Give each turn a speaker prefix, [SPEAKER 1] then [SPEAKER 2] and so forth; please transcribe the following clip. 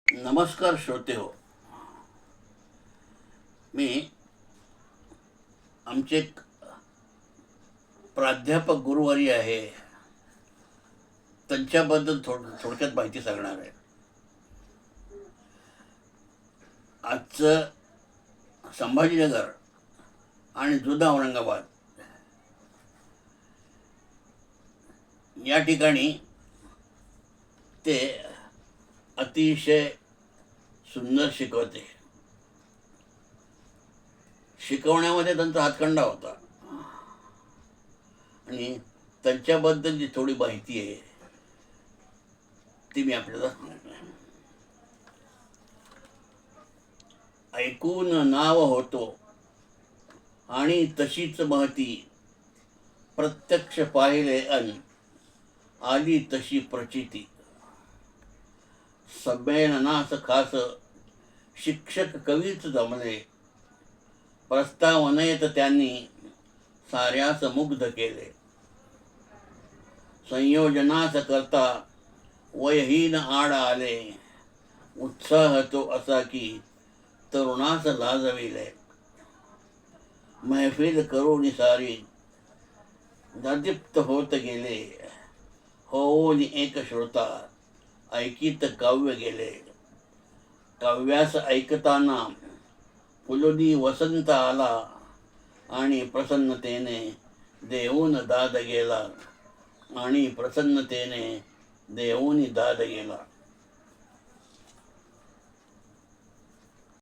[SPEAKER 1] नमस्कार श्रोते हो. मी आमचे एक प्राध्यापक गुरुवारी आहे, त्यांच्याबद्दल थोडक्यात माहिती सांगणार आहे. आजचं संभाजीनगर आणि जुना औरंगाबाद या ठिकाणी ते अतिशय सुंदर शिकवते. शिकवण्यामध्ये त्यांचा हातखंडा होता आणि त्यांच्याबद्दल जी थोडी माहिती आहे ती मी आपल्याला सांगणार. ऐकून नाव होतो आणि तशीच महती, प्रत्यक्ष पाहिले अन आली तशी प्रचिती. संमेलनास खास शिक्षक कवीच जमले, प्रस्तावनेत त्यांनी साऱ्यास मुग्ध केले. संयोजनास करता वयहीन आड आले, उत्साह तो असा की तरुणास लाजविले. महफिल करून सारी ददीप्त होत गेले, होऊन एक श्रोता ऐकीत काव्य गेले. काव्यास ऐकताना फुलुनी वसंत आला आणि प्रसन्नतेने देऊन दाद गेला, आणि प्रसन्नतेने देऊन दाद गेला.